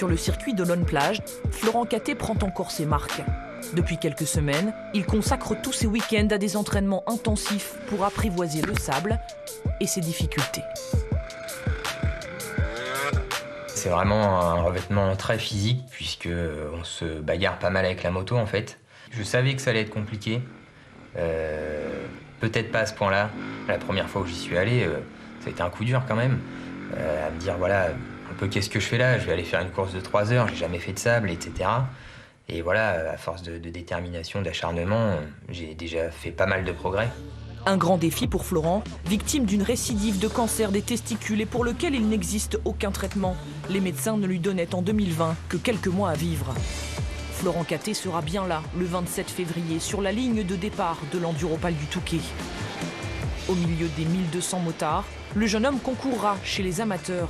Sur le circuit de Lone Plage, Florent Catté prend encore ses marques. Depuis quelques semaines, il consacre tous ses week-ends à des entraînements intensifs pour apprivoiser le sable et ses difficultés. C'est vraiment un revêtement très physique puisqu'on se bagarre pas mal avec la moto en fait. Je savais que ça allait être compliqué, peut-être pas à ce point-là. La première fois où j'y suis allé, ça a été un coup dur quand même, à me dire voilà, un peu qu'est-ce que je fais là, je vais aller faire une course de 3 heures, j'ai jamais fait de sable, etc. Et voilà, à force de détermination, d'acharnement, j'ai déjà fait pas mal de progrès. Un grand défi pour Florent, victime d'une récidive de cancer des testicules et pour lequel il n'existe aucun traitement. Les médecins ne lui donnaient en 2020 que quelques mois à vivre. Florent Catté sera bien là, le 27 février, sur la ligne de départ de l'Enduropal du Touquet. Au milieu des 1200 motards, le jeune homme concourra chez les amateurs.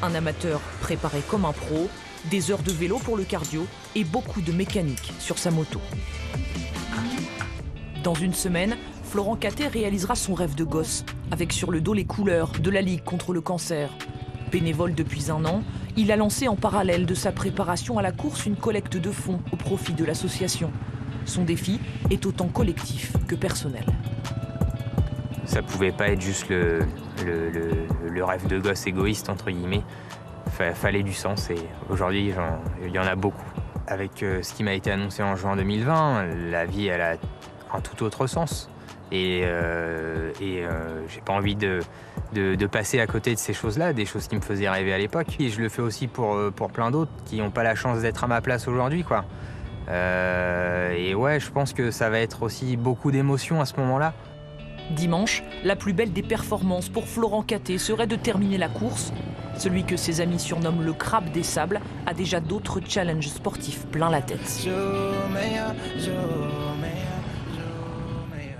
Un amateur préparé comme un pro, des heures de vélo pour le cardio et beaucoup de mécanique sur sa moto. Dans une semaine, Florent Catté réalisera son rêve de gosse, avec sur le dos les couleurs de la Ligue contre le cancer. Bénévole depuis 1 an, il a lancé en parallèle de sa préparation à la course une collecte de fonds au profit de l'association. Son défi est autant collectif que personnel. Ça pouvait pas être juste le rêve de gosse égoïste, entre guillemets. Fallait du sens et aujourd'hui, il y en a beaucoup. Avec ce qui m'a été annoncé en juin 2020, la vie, elle a un tout autre sens. Et j'ai pas envie de passer à côté de ces choses-là, des choses qui me faisaient rêver à l'époque. Et je le fais aussi pour plein d'autres qui n'ont pas la chance d'être à ma place aujourd'hui, quoi. Et ouais, je pense que ça va être aussi beaucoup d'émotions à ce moment-là. Dimanche, la plus belle des performances pour Florent Catté serait de terminer la course. Celui que ses amis surnomment le crabe des sables a déjà d'autres challenges sportifs plein la tête.